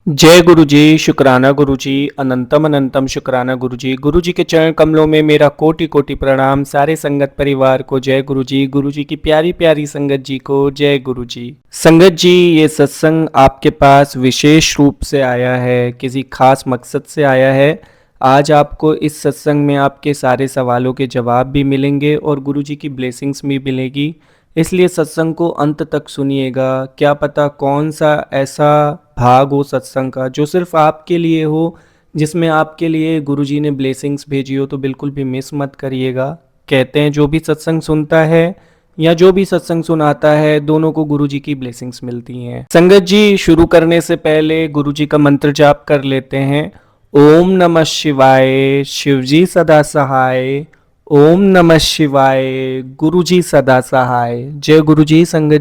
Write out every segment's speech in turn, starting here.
जय गुरु जी, शुक्राना गुरु जी, अनंतम अनंतम शुक्राना गुरु जी। गुरु जी के चरण कमलों में मेरा कोटि कोटि प्रणाम। सारे संगत परिवार को जय गुरु जी की प्यारी प्यारी संगत जी को जय गुरु जी। संगत जी, ये सत्संग आपके पास विशेष रूप से आया है, किसी खास मकसद से आया है। आज आपको इस सत्संग में आपके सारे सवालों के जवाब भी मिलेंगे और गुरु जी की ब्लेसिंग्स भी मिलेगी। इसलिए सत्संग को अंत तक सुनिएगा। क्या पता कौन सा ऐसा भाग हो सत्संग का जो सिर्फ आपके लिए हो, जिसमें आपके लिए गुरुजी ने ब्लेसिंग्स भेजी हो, तो बिल्कुल भी मिस मत करिएगा। कहते हैं जो भी सत्संग सुनता है या जो भी सत्संग सुनाता है, दोनों को गुरुजी की ब्लेसिंग्स मिलती हैं। संगत जी, शुरू करने से पहले गुरुजी का मंत्र जाप कर लेते हैं। ओम नमः शिवाय, शिवजी सदा सहाय। ओम नमः शिवाय, गुरुजी सदा सहाय। जय गुरुजी। संगत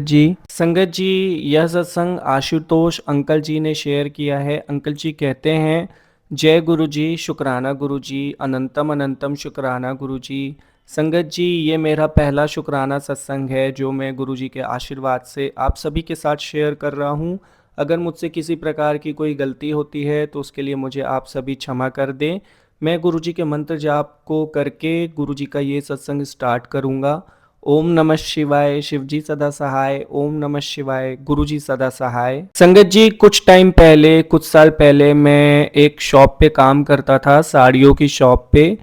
जी, यह सत्संग आशुतोष अंकल जी ने शेयर किया है। अंकल जी कहते हैं, जय गुरुजी, शुक्राना गुरुजी, अनंतम अनंतम शुक्राना गुरुजी। संगत जी, ये मेरा पहला शुक्राना सत्संग है जो मैं गुरुजी के आशीर्वाद से आप सभी के साथ शेयर कर रहा हूँ। अगर मुझसे किसी प्रकार की कोई गलती होती है तो उसके लिए मुझे आप सभी क्षमा कर दें। मैं गुरुजी के मंत्र जाप को करके गुरुजी का ये सत्संग स्टार्ट करूँगा। ओम नमः शिवाय, शिवजी सदा सहाय। ओम नमः शिवाय, गुरुजी सदा सहाय। संगत जी, कुछ टाइम पहले, कुछ साल पहले मैं एक शॉप पे काम करता था, साड़ियों की शॉप पे।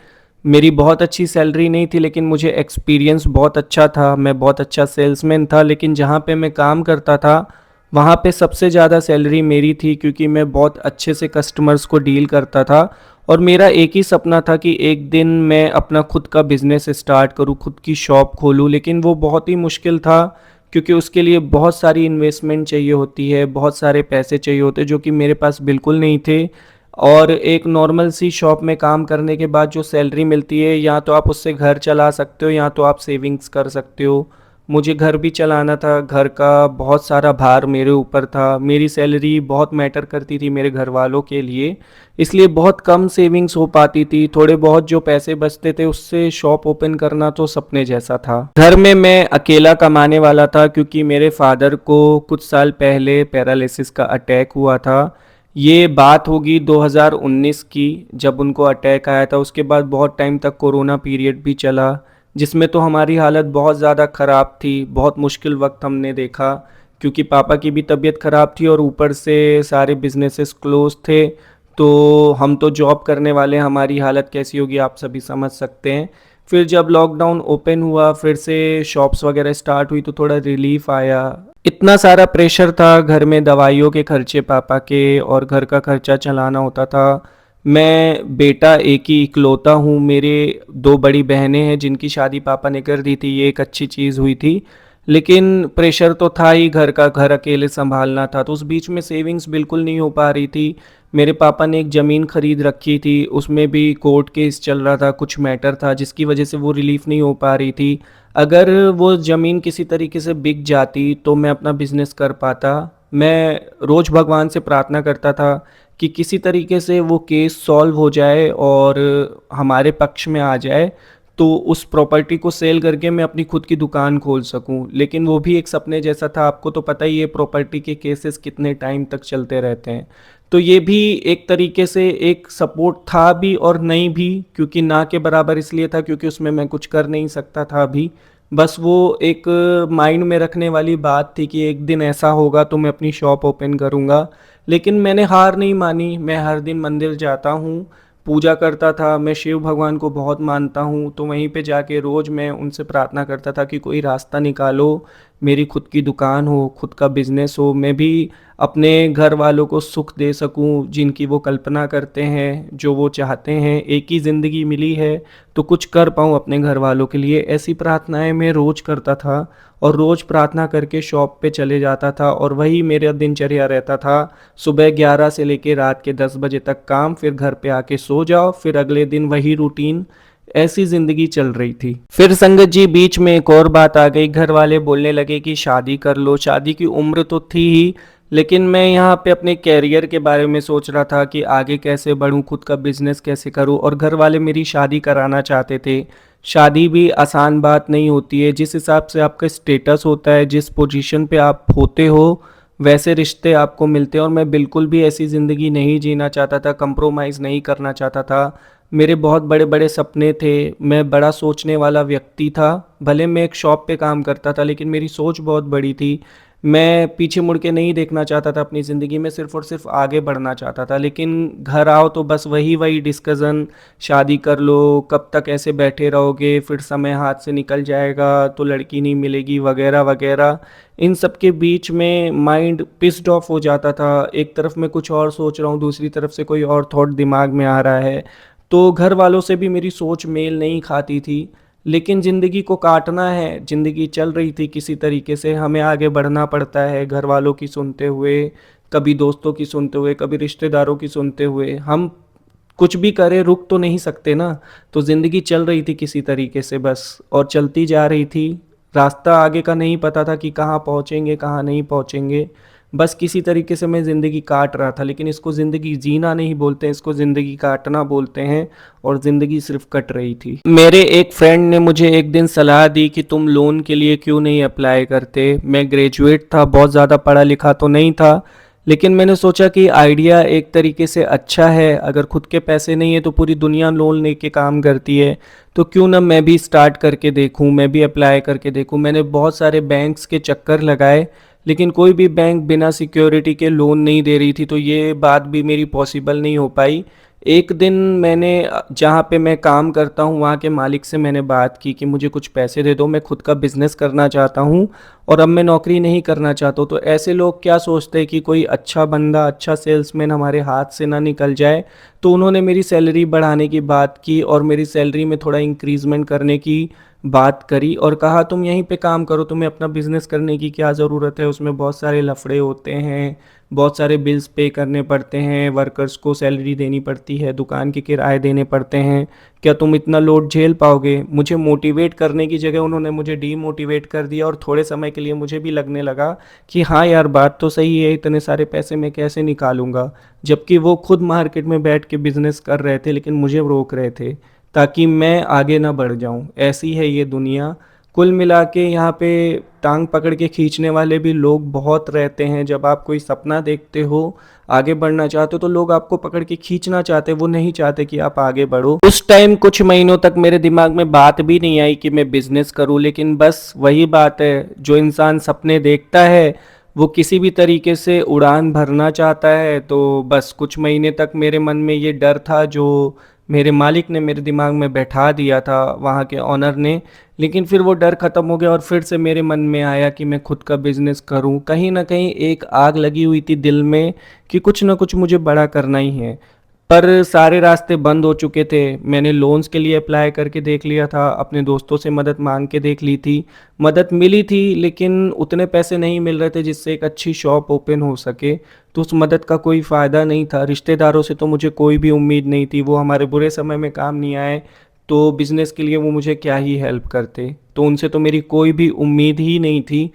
मेरी बहुत अच्छी सैलरी नहीं थी, लेकिन मुझे एक्सपीरियंस बहुत अच्छा था। मैं बहुत अच्छा सेल्समैन था, लेकिन जहाँ पे मैं काम करता था वहाँ पे सबसे ज़्यादा सैलरी मेरी थी, क्योंकि मैं बहुत अच्छे से कस्टमर्स को डील करता था। और मेरा एक ही सपना था कि एक दिन मैं अपना खुद का बिज़नेस स्टार्ट करूं, खुद की शॉप खोलूं। लेकिन वो बहुत ही मुश्किल था, क्योंकि उसके लिए बहुत सारी इन्वेस्टमेंट चाहिए होती है, बहुत सारे पैसे चाहिए होते, जो कि मेरे पास बिल्कुल नहीं थे। और एक नॉर्मल सी शॉप में काम करने के बाद जो सैलरी मिलती है, या तो आप उससे घर चला सकते हो या तो आप सेविंग्स कर सकते हो। मुझे घर भी चलाना था, घर का बहुत सारा भार मेरे ऊपर था। मेरी सैलरी बहुत मैटर करती थी मेरे घर वालों के लिए, इसलिए बहुत कम सेविंग्स हो पाती थी। थोड़े बहुत जो पैसे बचते थे उससे शॉप ओपन करना तो सपने जैसा था। घर में मैं अकेला कमाने वाला था, क्योंकि मेरे फादर को कुछ साल पहले पैरालिसिस का अटैक हुआ था। ये बात होगी 2019 की, जब उनको अटैक आया था। उसके बाद बहुत टाइम तक कोरोना पीरियड भी चला, जिसमें तो हमारी हालत बहुत ज़्यादा ख़राब थी। बहुत मुश्किल वक्त हमने देखा, क्योंकि पापा की भी तबीयत ख़राब थी और ऊपर से सारे बिजनेसेस क्लोज थे। तो हम तो जॉब करने वाले, हमारी हालत कैसी होगी आप सभी समझ सकते हैं। फिर जब लॉकडाउन ओपन हुआ, फिर से शॉप्स वगैरह स्टार्ट हुई, तो थोड़ा रिलीफ आया। इतना सारा प्रेशर था घर में, दवाइयों के खर्चे पापा के, और घर का खर्चा चलाना होता था। मैं बेटा एक ही इकलौता हूँ। मेरे दो बड़ी बहनें हैं जिनकी शादी पापा ने कर दी थी, ये एक अच्छी चीज़ हुई थी। लेकिन प्रेशर तो था ही, घर का, घर अकेले संभालना था। तो उस बीच में सेविंग्स बिल्कुल नहीं हो पा रही थी। मेरे पापा ने एक ज़मीन खरीद रखी थी, उसमें भी कोर्ट केस चल रहा था, कुछ मैटर था जिसकी वजह से वो रिलीफ नहीं हो पा रही थी। अगर वो ज़मीन किसी तरीके से बिक जाती तो मैं अपना बिजनेस कर पाता। मैं रोज़ भगवान से प्रार्थना करता था कि किसी तरीके से वो केस सॉल्व हो जाए और हमारे पक्ष में आ जाए, तो उस प्रॉपर्टी को सेल करके मैं अपनी खुद की दुकान खोल सकूं। लेकिन वो भी एक सपने जैसा था। आपको तो पता ही है प्रॉपर्टी के केसेस कितने टाइम तक चलते रहते हैं। तो ये भी एक तरीके से एक सपोर्ट था भी और नहीं भी, क्योंकि ना के बराबर इसलिए था क्योंकि उसमें मैं कुछ कर नहीं सकता था अभी। बस वो एक माइंड में रखने वाली बात थी कि एक दिन ऐसा होगा तो मैं अपनी शॉप ओपन करूँगा। लेकिन मैंने हार नहीं मानी। मैं हर दिन मंदिर जाता हूँ, पूजा करता था। मैं शिव भगवान को बहुत मानता हूँ, तो वहीं पे जाके रोज़ मैं उनसे प्रार्थना करता था कि कोई रास्ता निकालो, मेरी खुद की दुकान हो, खुद का बिजनेस हो, मैं भी अपने घर वालों को सुख दे सकूं जिनकी वो कल्पना करते हैं, जो वो चाहते हैं। एक ही ज़िंदगी मिली है तो कुछ कर पाऊँ अपने घर वालों के लिए, ऐसी प्रार्थनाएं मैं रोज़ करता था। और रोज़ प्रार्थना करके शॉप पे चले जाता था, और वही मेरा दिनचर्या रहता था। सुबह 11 से लेके रात के 10 बजे तक काम, फिर घर पे आके सो जाओ, फिर अगले दिन वही रूटीन। ऐसी जिंदगी चल रही थी। फिर संगत जी, बीच में एक और बात आ गई। घर वाले बोलने लगे कि शादी कर लो। शादी की उम्र तो थी ही, लेकिन मैं यहाँ पे अपने कैरियर के बारे में सोच रहा था कि आगे कैसे बढ़ूँ, खुद का बिजनेस कैसे करूँ। और घर वाले मेरी शादी कराना चाहते थे। शादी भी आसान बात नहीं होती है। जिस हिसाब से आपका स्टेटस होता है, जिस पोजीशन पे आप होते हो, वैसे रिश्ते आपको मिलते हैं और मैं बिल्कुल भी ऐसी ज़िंदगी नहीं जीना चाहता था, कंप्रोमाइज़ नहीं करना चाहता था। मेरे बहुत बड़े-बड़े सपने थे, मैं बड़ा सोचने वाला व्यक्ति था। भले मैं एक शॉप पे काम करता था लेकिन मेरी सोच बहुत बड़ी थी। मैं पीछे मुड़ के नहीं देखना चाहता था अपनी ज़िंदगी में, सिर्फ़ और सिर्फ़ आगे बढ़ना चाहता था। लेकिन घर आओ तो बस वही-वही डिस्कशन, शादी कर लो, कब तक ऐसे बैठे रहोगे, फिर समय हाथ से निकल जाएगा तो लड़की नहीं मिलेगी वगैरह-वगैरह। इन सब के बीच में माइंड पिस्ड ऑफ हो जाता था। एक तरफ मैं कुछ और सोच रहा हूँ, दूसरी तरफ से कोई और थॉट दिमाग में आ रहा है। तो घर वालों से भी मेरी सोच मेल नहीं खाती थी। लेकिन ज़िंदगी को काटना है, ज़िंदगी चल रही थी किसी तरीके से, हमें आगे बढ़ना पड़ता है घर वालों की सुनते हुए, कभी दोस्तों की सुनते हुए, कभी रिश्तेदारों की सुनते हुए। हम कुछ भी करें, रुक तो नहीं सकते ना। तो ज़िंदगी चल रही थी किसी तरीके से बस, और चलती जा रही थी। रास्ता आगे का नहीं पता था कि कहाँ पहुँचेंगे, कहाँ नहीं पहुँचेंगे। बस किसी तरीके से मैं ज़िंदगी काट रहा था, लेकिन इसको ज़िंदगी जीना नहीं बोलते हैं, इसको ज़िंदगी काटना बोलते हैं। और ज़िंदगी सिर्फ कट रही थी। मेरे एक फ्रेंड ने मुझे एक दिन सलाह दी कि तुम लोन के लिए क्यों नहीं अप्लाई करते। मैं ग्रेजुएट था, बहुत ज़्यादा पढ़ा लिखा तो नहीं था, लेकिन मैंने सोचा कि आइडिया एक तरीके से अच्छा है। अगर खुद के पैसे नहीं है तो पूरी दुनिया लोन लेके काम करती है, तो क्यों ना मैं भी स्टार्ट करके देखूं, मैं भी अप्लाई करके देखूं। मैंने बहुत सारे बैंक्स के चक्कर लगाए, लेकिन कोई भी बैंक बिना सिक्योरिटी के लोन नहीं दे रही थी, तो ये बात भी मेरी पॉसिबल नहीं हो पाई। एक दिन मैंने जहाँ पे मैं काम करता हूँ वहाँ के मालिक से मैंने बात की कि मुझे कुछ पैसे दे दो, मैं खुद का बिज़नेस करना चाहता हूँ और अब मैं नौकरी नहीं करना चाहता हूँ। तो ऐसे लोग क्या सोचते हैं कि कोई अच्छा बंदा, अच्छा सेल्समैन हमारे हाथ से ना निकल जाए। तो उन्होंने मेरी सैलरी बढ़ाने की बात की और मेरी सैलरी में थोड़ा इंक्रीज़मेंट करने की बात करी और कहा तुम यहीं पे काम करो, तुम्हें अपना बिज़नेस करने की क्या ज़रूरत है, उसमें बहुत सारे लफड़े होते हैं, बहुत सारे बिल्स पे करने पड़ते हैं, वर्कर्स को सैलरी देनी पड़ती है, दुकान के किराए देने पड़ते हैं, क्या तुम इतना लोड झेल पाओगे। मुझे मोटिवेट करने की जगह उन्होंने मुझे डीमोटिवेट कर दिया और थोड़े समय के लिए मुझे भी लगने लगा कि हाँ यार, बात तो सही है, इतने सारे पैसे मैं कैसे निकालूंगा। जबकि वो खुद मार्केट में बैठ के बिजनेस कर रहे थे लेकिन मुझे रोक रहे थे ताकि मैं आगे ना बढ़ जाऊं। ऐसी है ये दुनिया। कुल मिला के यहाँ पे टांग पकड़ के खींचने वाले भी लोग बहुत रहते हैं। जब आप कोई सपना देखते हो, आगे बढ़ना चाहते हो, तो लोग आपको पकड़ के खींचना चाहते, वो नहीं चाहते कि आप आगे बढ़ो। उस टाइम कुछ महीनों तक मेरे दिमाग में बात भी नहीं आई कि मैं बिजनेस करूं, लेकिन बस वही बात है, जो इंसान सपने देखता है वो किसी भी तरीके से उड़ान भरना चाहता है। तो बस कुछ महीने तक मेरे मन में ये डर था जो मेरे मालिक ने मेरे दिमाग में बैठा दिया था, वहाँ के ऑनर ने। लेकिन फिर वो डर ख़त्म हो गया और फिर से मेरे मन में आया कि मैं खुद का बिज़नेस करूं। कहीं ना कहीं एक आग लगी हुई थी दिल में कि कुछ ना कुछ मुझे बड़ा करना ही है। पर सारे रास्ते बंद हो चुके थे। मैंने लोन्स के लिए अप्लाई करके देख लिया था, अपने दोस्तों से मदद मांग के देख ली थी, मदद मिली थी, लेकिन उतने पैसे नहीं मिल रहे थे जिससे एक अच्छी शॉप ओपन हो सके। तो उस मदद का कोई फ़ायदा नहीं था। रिश्तेदारों से तो मुझे कोई भी उम्मीद नहीं थी, वो हमारे बुरे समय में काम नहीं आए, तो बिज़नेस के लिए वो मुझे क्या ही हेल्प करते। तो उनसे तो मेरी कोई भी उम्मीद ही नहीं थी।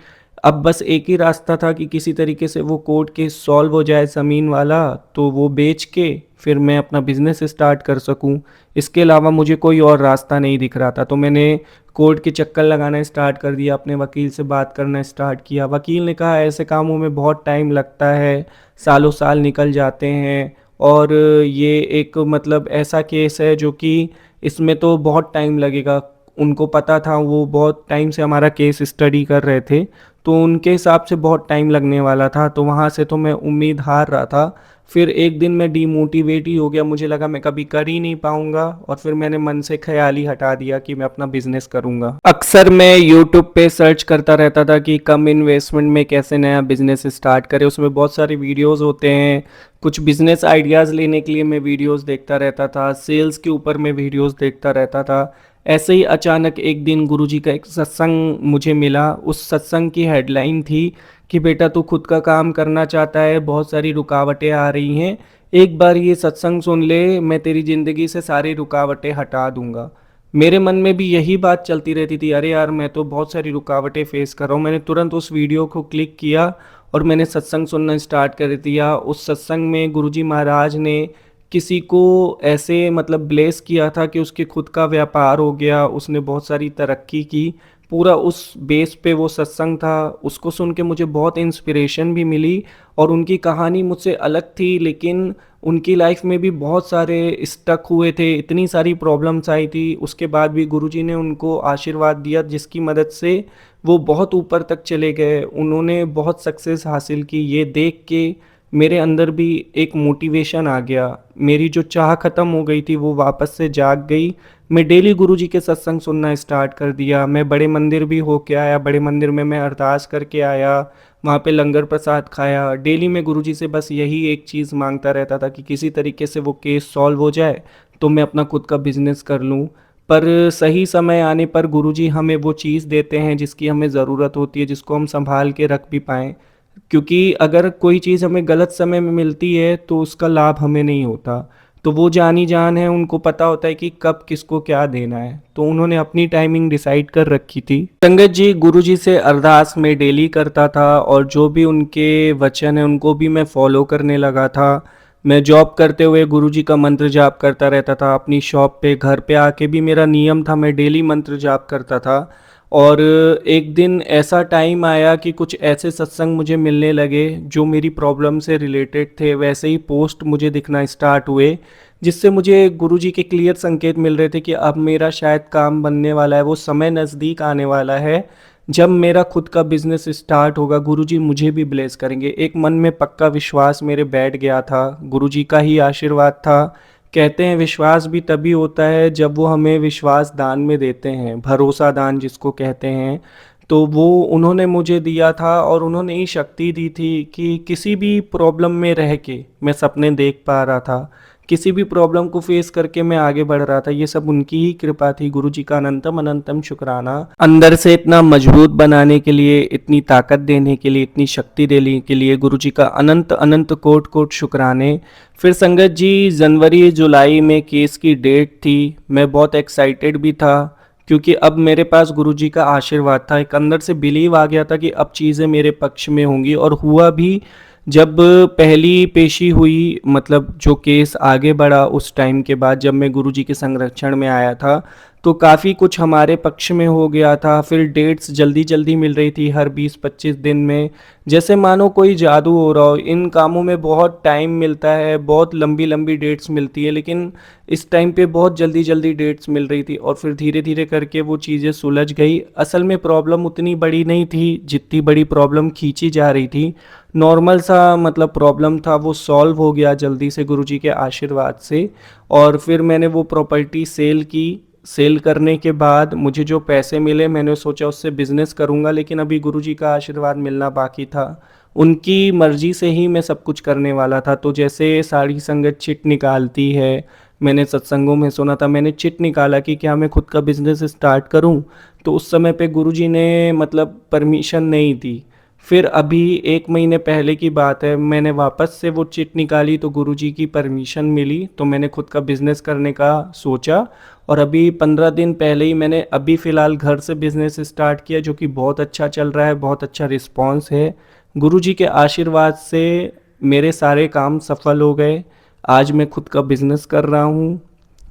अब बस एक ही रास्ता था कि किसी तरीके से वो कोर्ट केस सॉल्व हो जाए ज़मीन वाला, तो वो बेच के फिर मैं अपना बिज़नेस स्टार्ट कर सकूं। इसके अलावा मुझे कोई और रास्ता नहीं दिख रहा था। तो मैंने कोर्ट के चक्कर लगाना स्टार्ट कर दिया, अपने वकील से बात करना स्टार्ट किया। वकील ने कहा ऐसे कामों में बहुत टाइम लगता है, सालों साल निकल जाते हैं, और ये एक मतलब ऐसा केस है जो कि इसमें तो बहुत टाइम लगेगा। उनको पता था, वो बहुत टाइम से हमारा केस स्टडी कर रहे थे, तो उनके हिसाब से बहुत टाइम लगने वाला था। तो वहाँ से तो मैं उम्मीद हार रहा था। फिर एक दिन मैं डीमोटिवेट ही हो गया, मुझे लगा मैं कभी कर ही नहीं पाऊंगा, और फिर मैंने मन से ख्याल ही हटा दिया कि मैं अपना बिजनेस करूंगा। अक्सर मैं यूट्यूब पे सर्च करता रहता था कि कम इन्वेस्टमेंट में कैसे नया बिजनेस स्टार्ट करें। उसमें बहुत सारे वीडियोस होते हैं, कुछ बिजनेस आइडियाज़ लेने के लिए मैं वीडियोस देखता रहता था, सेल्स के ऊपर मैं वीडियोस देखता रहता था। ऐसे ही अचानक एक दिन गुरुजी का एक सत्संग मुझे मिला। उस सत्संग की हेडलाइन थी कि बेटा तू खुद का काम करना चाहता है, बहुत सारी रुकावटें आ रही हैं, एक बार ये सत्संग सुन ले, मैं तेरी ज़िंदगी से सारी रुकावटें हटा दूंगा। मेरे मन में भी यही बात चलती रहती थी, अरे यार मैं तो बहुत सारी रुकावटें फेस कर रहा हूँ। मैंने तुरंत उस वीडियो को क्लिक किया और मैंने सत्संग सुनना स्टार्ट कर दिया। उस सत्संग में गुरुजी महाराज ने किसी को ऐसे मतलब ब्लेस किया था कि उसके खुद का व्यापार हो गया, उसने बहुत सारी तरक्की की। पूरा उस बेस पे वो सत्संग था, उसको सुन के मुझे बहुत इंस्पिरेशन भी मिली और उनकी कहानी मुझसे अलग थी, लेकिन उनकी लाइफ में भी बहुत सारे स्टक हुए थे, इतनी सारी प्रॉब्लम्स आई थी, उसके बाद भी गुरुजी ने उनको आशीर्वाद दिया जिसकी मदद से वो बहुत ऊपर तक चले गए, उन्होंने बहुत सक्सेस हासिल की। ये देख के मेरे अंदर भी एक मोटिवेशन आ गया, मेरी जो चाह ख़त्म हो गई थी वो वापस से जाग गई। मैं डेली गुरुजी के सत्संग सुनना स्टार्ट कर दिया, मैं बड़े मंदिर भी होके आया, बड़े मंदिर में मैं अरदास करके आया, वहाँ पे लंगर प्रसाद खाया। डेली मैं गुरुजी से बस यही एक चीज़ मांगता रहता था कि किसी तरीके से वो केस सॉल्व हो जाए तो मैं अपना खुद का बिजनेस कर लूँ। पर सही समय आने पर गुरुजी हमें वो चीज़ देते हैं जिसकी हमें ज़रूरत होती है, जिसको हम संभाल के रख भी पाएँ। क्योंकि अगर कोई चीज़ हमें गलत समय में मिलती है तो उसका लाभ हमें नहीं होता। तो वो जानी जान है, उनको पता होता है कि कब किसको क्या देना है, तो उन्होंने अपनी टाइमिंग डिसाइड कर रखी थी। संगत जी, गुरुजी से अरदास मैं डेली करता था और जो भी उनके वचन है उनको भी मैं फॉलो करने लगा था। मैं जॉब करते हुए गुरुजी का मंत्र जाप करता रहता था, अपनी शॉप पे घर पे आके भी मेरा नियम था, मैं डेली मंत्र जाप करता था। और एक दिन ऐसा टाइम आया कि कुछ ऐसे सत्संग मुझे मिलने लगे जो मेरी प्रॉब्लम से रिलेटेड थे, वैसे ही पोस्ट मुझे दिखना स्टार्ट हुए जिससे मुझे गुरुजी के क्लियर संकेत मिल रहे थे कि अब मेरा शायद काम बनने वाला है, वो समय नज़दीक आने वाला है जब मेरा खुद का बिजनेस स्टार्ट होगा, गुरुजी मुझे भी ब्लेस करेंगे। एक मन में पक्का विश्वास मेरे बैठ गया था, गुरुजी का ही आशीर्वाद था। कहते हैं विश्वास भी तभी होता है जब वो हमें विश्वास दान में देते हैं, भरोसा दान जिसको कहते हैं। तो वो उन्होंने मुझे दिया था और उन्होंने ही शक्ति दी थी कि किसी भी प्रॉब्लम में रह के मैं सपने देख पा रहा था, किसी भी प्रॉब्लम को फेस करके मैं आगे बढ़ रहा था। ये सब उनकी ही कृपा थी, गुरुजी का अनंतम अनंतम शुक्राना। अंदर से इतना मजबूत बनाने के लिए, इतनी ताकत देने के लिए, इतनी शक्ति देने के लिए गुरुजी का अनंत अनंत कोट कोट शुक्राने। फिर संगत जी, जनवरी जुलाई में केस की डेट थी, मैं बहुत एक्साइटेड भी था क्योंकि अब मेरे पास गुरुजी का आशीर्वाद था, एक अंदर से बिलीव आ गया था कि अब चीज़ें मेरे पक्ष में होंगी और हुआ भी। जब पहली पेशी हुई, मतलब जो केस आगे बढ़ा उस टाइम के बाद जब मैं गुरुजी के संरक्षण में आया था, तो काफ़ी कुछ हमारे पक्ष में हो गया था। फिर डेट्स जल्दी जल्दी मिल रही थी हर 20-25 दिन में, जैसे मानो कोई जादू हो रहा हो। इन कामों में बहुत टाइम मिलता है, बहुत लंबी लंबी डेट्स मिलती है, लेकिन इस टाइम पे बहुत जल्दी जल्दी डेट्स मिल रही थी और फिर धीरे धीरे करके वो चीज़ें सुलझ गई। असल में प्रॉब्लम उतनी बड़ी नहीं थी जितनी बड़ी प्रॉब्लम खींची जा रही थी, नॉर्मल सा मतलब प्रॉब्लम था, वो सॉल्व हो गया जल्दी से गुरुजी के आशीर्वाद से। और फिर मैंने वो प्रॉपर्टी सेल की, सेल करने के बाद मुझे जो पैसे मिले मैंने सोचा उससे बिज़नेस करूँगा, लेकिन अभी गुरुजी का आशीर्वाद मिलना बाकी था। उनकी मर्ज़ी से ही मैं सब कुछ करने वाला था। तो जैसे सारी संगत चिट निकालती है, मैंने सत्संगों में सुना था, मैंने चिट निकाला कि क्या मैं खुद का बिज़नेस स्टार्ट करूं, तो उस समय पे गुरुजी ने मतलब परमिशन नहीं दी। फिर अभी 1 महीने पहले की बात है, मैंने वापस से वो चिट निकाली तो गुरुजी की परमिशन मिली, तो मैंने खुद का बिज़नेस करने का सोचा। और अभी 15 दिन पहले ही मैंने अभी फ़िलहाल घर से बिज़नेस स्टार्ट किया जो कि बहुत अच्छा चल रहा है, बहुत अच्छा रिस्पॉन्स है। गुरुजी के आशीर्वाद से मेरे सारे काम सफल हो गए। आज मैं खुद का बिज़नेस कर रहा हूँ।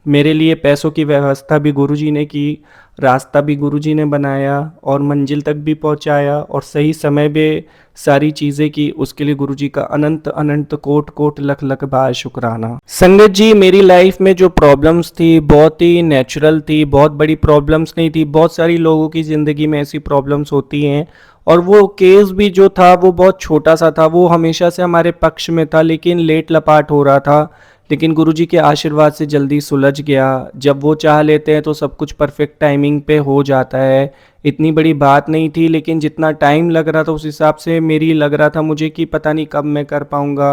मेरे लिए पैसों की व्यवस्था भी गुरुजी ने की, रास्ता भी गुरुजी ने बनाया और मंजिल तक भी पहुँचाया और सही समय पे सारी चीज़ें की, उसके लिए गुरुजी का अनंत अनंत कोट कोट लख लख बार शुक्राना। संगत जी, मेरी लाइफ में जो प्रॉब्लम्स थी बहुत ही नेचुरल थी, बहुत बड़ी प्रॉब्लम्स नहीं थी। बहुत सारी लोगों की ज़िंदगी में ऐसी प्रॉब्लम्स होती हैं और वो केस भी जो था वो बहुत छोटा सा था, वो हमेशा से हमारे पक्ष में था लेकिन लेट लपाट हो रहा था, लेकिन गुरुजी के आशीर्वाद से जल्दी सुलझ गया। जब वो चाह लेते हैं तो सब कुछ परफेक्ट टाइमिंग पे हो जाता है। इतनी बड़ी बात नहीं थी, लेकिन जितना टाइम लग रहा था उस हिसाब से मेरी लग रहा था मुझे कि पता नहीं कब मैं कर पाऊँगा।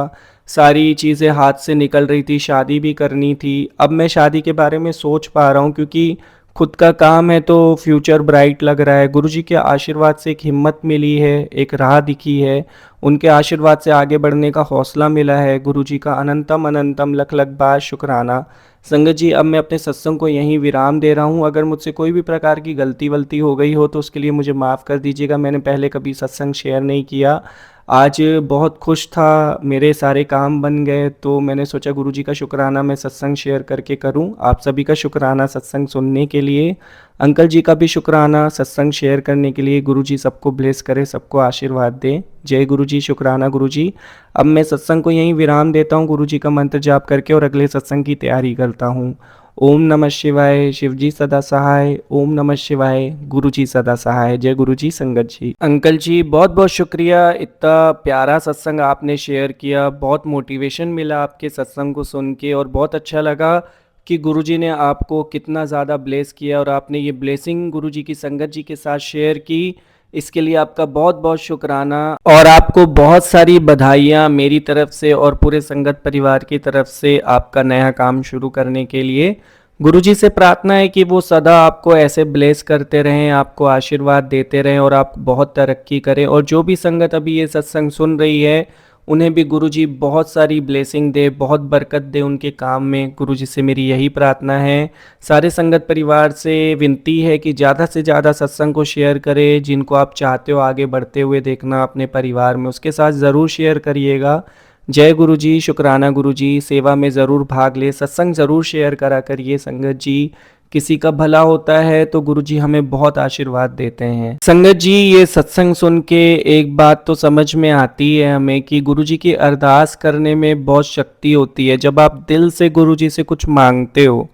सारी चीज़ें हाथ से निकल रही थी, शादी भी करनी थी। अब मैं शादी के बारे में सोच पा रहा हूँ क्योंकि खुद का काम है तो फ्यूचर ब्राइट लग रहा है। गुरुजी के आशीर्वाद से एक हिम्मत मिली है, एक राह दिखी है, उनके आशीर्वाद से आगे बढ़ने का हौसला मिला है। गुरुजी का अनंतम अनंतम लख लख बार शुक्राना। संगत जी, अब मैं अपने सत्संग को यहीं विराम दे रहा हूँ। अगर मुझसे कोई भी प्रकार की गलती वलती हो गई हो तो उसके लिए मुझे माफ़ कर दीजिएगा। मैंने पहले कभी सत्संग शेयर नहीं किया। आज बहुत खुश था, मेरे सारे काम बन गए तो मैंने सोचा गुरुजी का शुक्राना मैं सत्संग शेयर करके करूं। आप सभी का शुक्राना सत्संग सुनने के लिए। अंकल जी का भी शुक्राना सत्संग शेयर करने के लिए। गुरु जी सबको ब्लेस करे, सबको आशीर्वाद दें। जय गुरु जी, शुक्राना गुरु जी। अब मैं सत्संग को यहीं विराम देता हूँ गुरु जी का मंत्र जाप करके और अगले सत्संग की तैयारी करता हूँ। ओम नमः शिवाय, शिव जी सदा सहाय। ओम नमः शिवाय, गुरु जी सदा सहाय। जय गुरु जी, संगत जी। अंकल जी बहुत बहुत शुक्रिया, इतना प्यारा सत्संग आपने शेयर किया। बहुत मोटिवेशन मिला आपके सत्संग को सुन के और बहुत अच्छा लगा कि गुरुजी ने आपको कितना ज़्यादा ब्लेस किया और आपने ये ब्लेसिंग गुरुजी की संगत जी के साथ शेयर की। इसके लिए आपका बहुत बहुत शुक्राना और आपको बहुत सारी बधाइयाँ मेरी तरफ से और पूरे संगत परिवार की तरफ से आपका नया काम शुरू करने के लिए। गुरुजी से प्रार्थना है कि वो सदा आपको ऐसे ब्लेस करते रहें, आपको आशीर्वाद देते रहें और आप बहुत तरक्की करें। और जो भी संगत अभी ये सत्संग सुन रही है उन्हें भी गुरुजी बहुत सारी ब्लेसिंग दे, बहुत बरकत दे उनके काम में। गुरुजी से मेरी यही प्रार्थना है। सारे संगत परिवार से विनती है कि ज़्यादा से ज़्यादा सत्संग को शेयर करें। जिनको आप चाहते हो आगे बढ़ते हुए देखना अपने परिवार में, उसके साथ ज़रूर शेयर करिएगा। जय गुरु जी, शुक्राना गुरु जी। सेवा में ज़रूर भाग ले, सत्संग ज़रूर शेयर करा करिए संगत जी। किसी का भला होता है तो गुरुजी हमें बहुत आशीर्वाद देते हैं। संगत जी, ये सत्संग सुन के एक बात तो समझ में आती है हमें कि गुरुजी की अरदास करने में बहुत शक्ति होती है। जब आप दिल से गुरुजी से कुछ मांगते हो,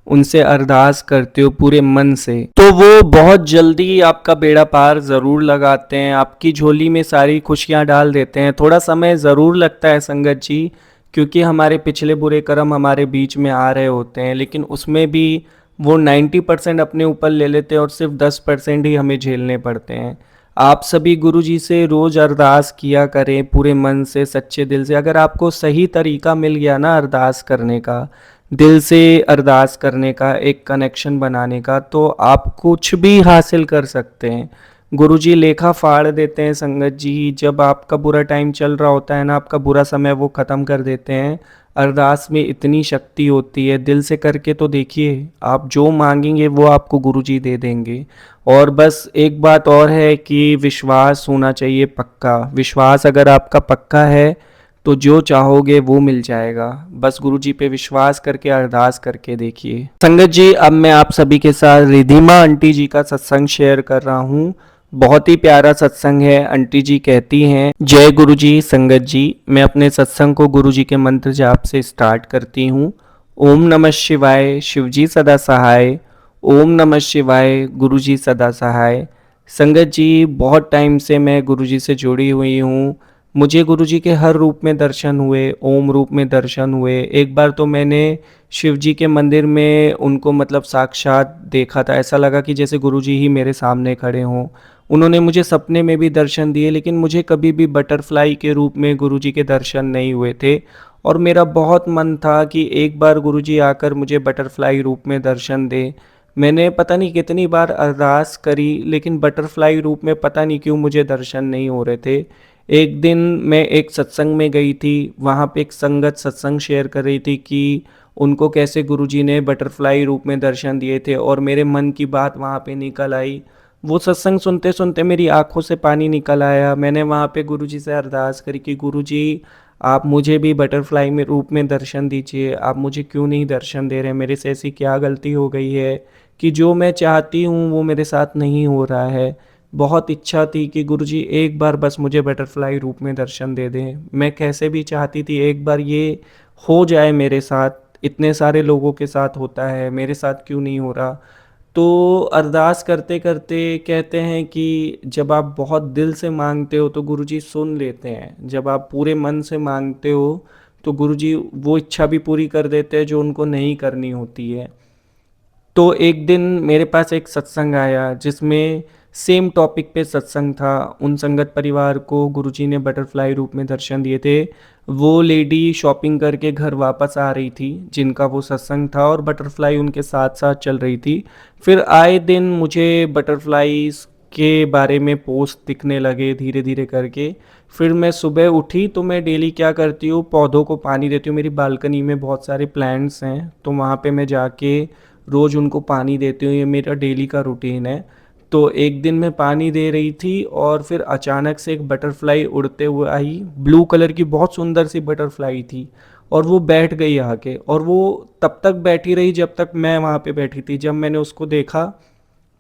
उनसे अरदास करते हो पूरे मन से, तो वो बहुत जल्दी आपका बेड़ा पार ज़रूर लगाते हैं, आपकी झोली में सारी खुशियाँ डाल देते हैं। थोड़ा समय ज़रूर लगता है संगत जी, क्योंकि हमारे पिछले बुरे कर्म हमारे बीच में आ रहे होते हैं, लेकिन उसमें भी वो 90% अपने ऊपर ले लेते हैं और सिर्फ 10% ही हमें झेलने पड़ते हैं। आप सभी गुरु जी से रोज़ अरदास किया करें पूरे मन से, सच्चे दिल से। अगर आपको सही तरीका मिल गया ना अरदास करने का, दिल से अरदास करने का, एक कनेक्शन बनाने का, तो आप कुछ भी हासिल कर सकते हैं। गुरुजी लेखा फाड़ देते हैं संगत जी। जब आपका बुरा टाइम चल रहा होता है ना, आपका बुरा समय वो ख़त्म कर देते हैं। अरदास में इतनी शक्ति होती है, दिल से करके तो देखिए, आप जो मांगेंगे वो आपको गुरुजी दे देंगे। और बस एक बात और है कि विश्वास होना चाहिए पक्का। विश्वास अगर आपका पक्का है तो जो चाहोगे वो मिल जाएगा। बस गुरुजी पे विश्वास करके अरदास करके देखिए। संगत जी, अब मैं आप सभी के साथ रिधिमा आंटी जी का सत्संग शेयर कर रहा हूँ। बहुत ही प्यारा सत्संग है। आंटी जी कहती हैं, जय गुरु जी। संगत जी, मैं अपने सत्संग को गुरु जी के मंत्र जाप से स्टार्ट करती हूँ। ओम नमः शिवाय, शिव जी सदा सहाय। ओम नमः शिवाय, गुरु जी सदा सहाय। संगत जी, बहुत टाइम से मैं गुरु जी से जुड़ी हुई हूँ। मुझे गुरुजी के हर रूप में दर्शन हुए, ओम रूप में दर्शन हुए। एक बार तो मैंने शिव जी के मंदिर में उनको मतलब साक्षात देखा था। ऐसा लगा कि जैसे गुरुजी ही मेरे सामने खड़े हों। उन्होंने मुझे सपने में भी दर्शन दिए, लेकिन मुझे कभी भी बटरफ्लाई के रूप में गुरुजी के दर्शन नहीं हुए थे। और मेरा बहुत मन था कि एक बार गुरुजी आकर मुझे बटरफ्लाई रूप में दर्शन दे। मैंने पता नहीं कितनी बार अरदास करी, लेकिन बटरफ्लाई रूप में पता नहीं क्यों मुझे दर्शन नहीं हो रहे थे। एक दिन मैं एक सत्संग में गई थी, वहाँ पे एक संगत सत्संग शेयर कर रही थी कि उनको कैसे गुरुजी ने बटरफ्लाई रूप में दर्शन दिए थे, और मेरे मन की बात वहाँ पे निकल आई। वो सत्संग सुनते सुनते मेरी आंखों से पानी निकल आया। मैंने वहाँ पे गुरुजी से अरदास करी कि गुरुजी, आप मुझे भी बटरफ्लाई में रूप में दर्शन दीजिए। आप मुझे क्यों नहीं दर्शन दे रहे? मेरे से ऐसी क्या गलती हो गई है कि जो मैं चाहती हूँ वो मेरे साथ नहीं हो रहा है? बहुत इच्छा थी कि गुरुजी एक बार बस मुझे बटरफ्लाई रूप में दर्शन दे दें। मैं कैसे भी चाहती थी एक बार ये हो जाए मेरे साथ। इतने सारे लोगों के साथ होता है, मेरे साथ क्यों नहीं हो रहा? तो अरदास करते करते कहते हैं कि जब आप बहुत दिल से मांगते हो तो गुरुजी सुन लेते हैं। जब आप पूरे मन से मांगते हो तो गुरुजी वो इच्छा भी पूरी कर देते हैं जो उनको नहीं करनी होती है। तो एक दिन मेरे पास एक सत्संग आया जिसमें सेम टॉपिक पे सत्संग था। उन संगत परिवार को गुरुजी ने बटरफ्लाई रूप में दर्शन दिए थे। वो लेडी शॉपिंग करके घर वापस आ रही थी जिनका वो सत्संग था, और बटरफ्लाई उनके साथ साथ चल रही थी। फिर आए दिन मुझे बटरफ्लाईज के बारे में पोस्ट दिखने लगे धीरे धीरे करके। फिर मैं सुबह उठी तो मैं डेली क्या करती हूँ, पौधों को पानी देती हूँ। मेरी बालकनी में बहुत सारे प्लांट्स हैं, तो वहाँ पे मैं जाके रोज़ उनको पानी देती हूँ। ये मेरा डेली का रूटीन है। तो एक दिन मैं पानी दे रही थी और फिर अचानक से एक बटरफ्लाई उड़ते हुए आई। ब्लू कलर की बहुत सुंदर सी बटरफ्लाई थी, और वो बैठ गई आके, और वो तब तक बैठी रही जब तक मैं वहाँ पे बैठी थी। जब मैंने उसको देखा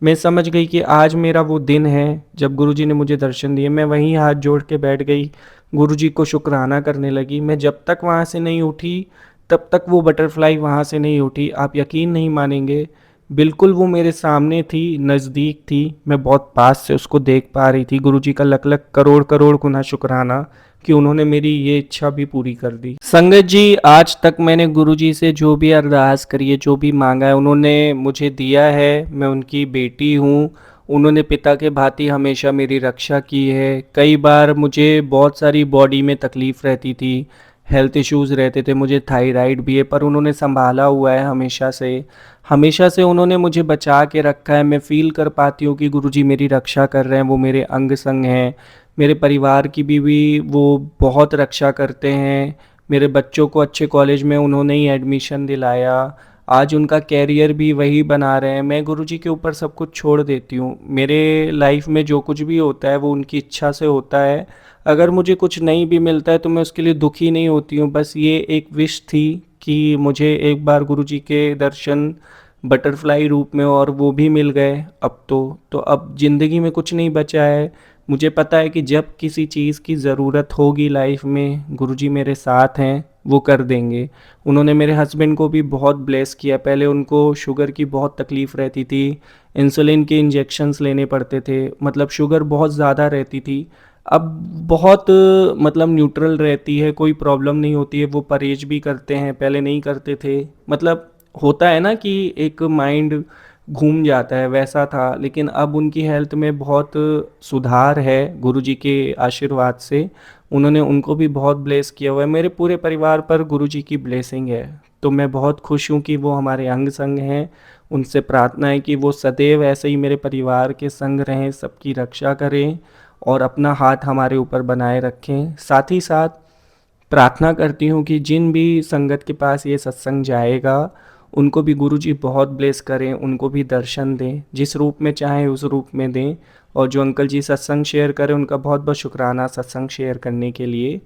मैं समझ गई कि आज मेरा वो दिन है जब गुरुजी ने मुझे दर्शन दिए। मैं वहीं हाथ जोड़ के बैठ गई, गुरुजी को शुक्राना करने लगी। मैं जब तक वहाँ से नहीं उठी, तब तक वो बटरफ्लाई वहाँ से नहीं उठी। आप यकीन नहीं मानेंगे, बिल्कुल वो मेरे सामने थी, नज़दीक थी, मैं बहुत पास से उसको देख पा रही थी। गुरुजी का लख लख करोड़ करोड़ गुना शुक्राना कि उन्होंने मेरी ये इच्छा भी पूरी कर दी। संगत जी, आज तक मैंने गुरुजी से जो भी अरदास करी है, जो भी मांगा है, उन्होंने मुझे दिया है। मैं उनकी बेटी हूँ। उन्होंने पिता के भांति हमेशा मेरी रक्षा की है। कई बार मुझे बहुत सारी बॉडी में तकलीफ़ रहती थी, हेल्थ इश्यूज़ रहते थे, मुझे थायराइड भी है, पर उन्होंने संभाला हुआ है हमेशा से। हमेशा से उन्होंने मुझे बचा के रखा है। मैं फ़ील कर पाती हूँ कि गुरुजी मेरी रक्षा कर रहे हैं, वो मेरे अंग संग हैं। मेरे परिवार की भी वो बहुत रक्षा करते हैं। मेरे बच्चों को अच्छे कॉलेज में उन्होंने ही एडमिशन दिलाया। आज उनका कैरियर भी वही बना रहे हैं। मैं गुरुजी के ऊपर सब कुछ छोड़ देती हूँ। मेरे लाइफ में जो कुछ भी होता है वो उनकी इच्छा से होता है। अगर मुझे कुछ नहीं भी मिलता है तो मैं उसके लिए दुखी नहीं होती हूँ। बस ये एक विश थी कि मुझे एक बार गुरुजी के दर्शन बटरफ्लाई रूप में, और वो भी मिल गए अब तो अब ज़िंदगी में कुछ नहीं बचा है। मुझे पता है कि जब किसी चीज़ की ज़रूरत होगी लाइफ में, गुरुजी मेरे साथ हैं, वो कर देंगे। उन्होंने मेरे हस्बैंड को भी बहुत ब्लेस किया। पहले उनको शुगर की बहुत तकलीफ़ रहती थी, इंसुलिन के इंजेक्शन्स लेने पड़ते थे, मतलब शुगर बहुत ज़्यादा रहती थी। अब बहुत मतलब न्यूट्रल रहती है, कोई प्रॉब्लम नहीं होती है। वो परहेज भी करते हैं, पहले नहीं करते थे। मतलब होता है ना कि एक माइंड घूम जाता है, वैसा था। लेकिन अब उनकी हेल्थ में बहुत सुधार है गुरुजी के आशीर्वाद से। उन्होंने उनको भी बहुत ब्लेस किया हुआ है। मेरे पूरे परिवार पर गुरुजी की ब्लेसिंग है। तो मैं बहुत खुश हूँ कि वो हमारे अंग संग हैं। उनसे प्रार्थना है कि वो सदैव ऐसे ही मेरे परिवार के संग रहें, सबकी रक्षा करें और अपना हाथ हमारे ऊपर बनाए रखें। साथ ही साथ प्रार्थना करती हूँ कि जिन भी संगत के पास ये सत्संग जाएगा, उनको भी गुरुजी बहुत ब्लेस करें, उनको भी दर्शन दें, जिस रूप में चाहें उस रूप में दें। और जो अंकल जी सत्संग शेयर करें, उनका बहुत बहुत शुक्राना सत्संग शेयर करने के लिए।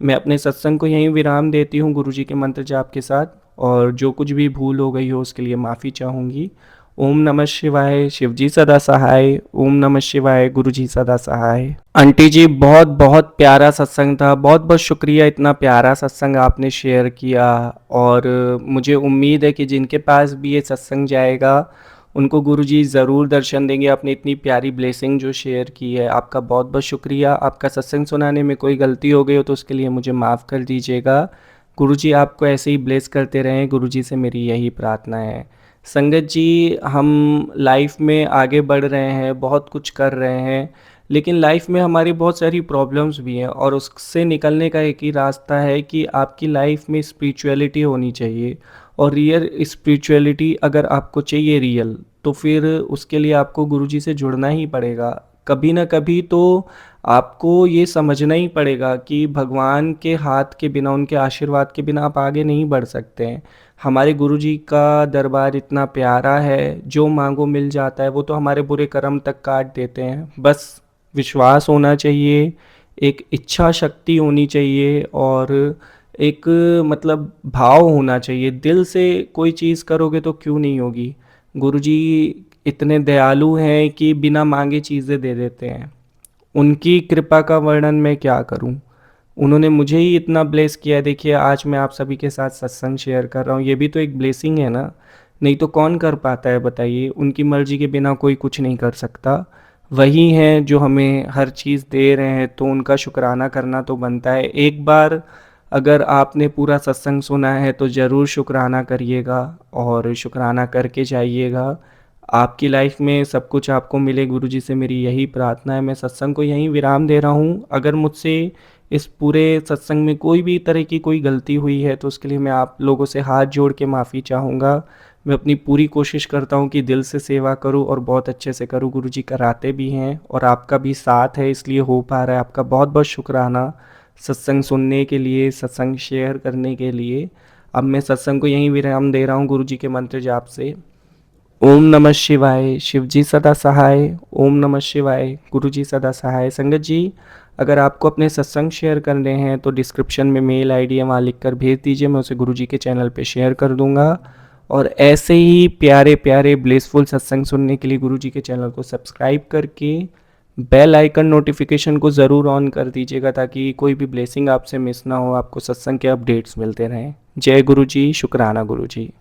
मैं अपने सत्संग को यहीं विराम देती हूँ गुरुजी के मंत्र जाप के साथ, और जो कुछ भी भूल हो गई हो उसके लिए माफ़ी चाहूँगी। ओम नमः शिवाय, शिवजी सदा सहाय। ओम नमः शिवाय, गुरुजी सदा सहाय। आंटी जी, बहुत बहुत प्यारा सत्संग था। बहुत बहुत शुक्रिया, इतना प्यारा सत्संग आपने शेयर किया। और मुझे उम्मीद है कि जिनके पास भी ये सत्संग जाएगा, उनको गुरुजी ज़रूर दर्शन देंगे। आपने इतनी प्यारी ब्लेसिंग जो शेयर की है, आपका बहुत बहुत शुक्रिया। आपका सत्संग सुनाने में कोई गलती हो गई हो तो उसके लिए मुझे माफ़ कर दीजिएगा। गुरुजी आपको ऐसे ही ब्लेस करते रहें, गुरुजी से मेरी यही प्रार्थना है। संगत जी, हम लाइफ में आगे बढ़ रहे हैं, बहुत कुछ कर रहे हैं, लेकिन लाइफ में हमारी बहुत सारी प्रॉब्लम्स भी हैं, और उससे निकलने का एक ही रास्ता है कि आपकी लाइफ में स्पिरिचुअलिटी होनी चाहिए। और रियल स्पिरिचुअलिटी अगर आपको चाहिए रियल, तो फिर उसके लिए आपको गुरुजी से जुड़ना ही पड़ेगा। कभी ना कभी तो आपको ये समझना ही पड़ेगा कि भगवान के हाथ के बिना, उनके आशीर्वाद के बिना आप आगे नहीं बढ़ सकते हैं। हमारे गुरुजी का दरबार इतना प्यारा है, जो मांगो मिल जाता है। वो तो हमारे बुरे कर्म तक काट देते हैं। बस विश्वास होना चाहिए, एक इच्छा शक्ति होनी चाहिए, और एक मतलब भाव होना चाहिए। दिल से कोई चीज़ करोगे तो क्यों नहीं होगी। गुरुजी इतने दयालु हैं कि बिना मांगे चीज़ें दे देते हैं। उनकी कृपा का वर्णन मैं क्या करूं। उन्होंने मुझे ही इतना ब्लेस किया है। देखिए, आज मैं आप सभी के साथ सत्संग शेयर कर रहा हूँ, ये भी तो एक ब्लेसिंग है ना। नहीं तो कौन कर पाता है बताइए। उनकी मर्जी के बिना कोई कुछ नहीं कर सकता। वही हैं जो हमें हर चीज़ दे रहे हैं, तो उनका शुक्राना करना तो बनता है। एक बार अगर आपने पूरा सत्संग सुना है तो ज़रूर शुक्राना करिएगा, और शुक्राना करके जाइएगा। आपकी लाइफ में सब कुछ आपको मिले, गुरुजी से मेरी यही प्रार्थना है। मैं सत्संग को यहीं विराम दे रहा हूँ। अगर मुझसे इस पूरे सत्संग में कोई भी तरह की कोई गलती हुई है तो उसके लिए मैं आप लोगों से हाथ जोड़ के माफ़ी चाहूँगा। मैं अपनी पूरी कोशिश करता हूँ कि दिल से सेवा करूँ और बहुत अच्छे से करूँ। गुरुजी कराते भी हैं, और आपका भी साथ है, इसलिए हो पा रहा है। आपका बहुत बहुत शुक्राना सत्संग सुनने के लिए, सत्संग शेयर करने के लिए। अब मैं सत्संग को यहीं विराम दे रहा हूँ गुरुजी के मंत्र जाप से। ओम नमः शिवाय, शिवजी सदा सहाय। ओम नमः शिवाय, गुरुजी सदा सहाय। संगत जी, अगर आपको अपने सत्संग शेयर करने हैं तो डिस्क्रिप्शन में मेल आईडी है, वहाँ लिख कर भेज दीजिए। मैं उसे गुरुजी के चैनल पे शेयर कर दूंगा। और ऐसे ही प्यारे प्यारे ब्लेसफुल सत्संग सुनने के लिए गुरु जी के चैनल को सब्सक्राइब करके बेल आइकन नोटिफिकेशन को ज़रूर ऑन कर दीजिएगा, ताकि कोई भी ब्लेसिंग आपसे मिस ना हो, आपको सत्संग के अपडेट्स मिलते रहें। जय गुरु जी, शुक्राना गुरु जी।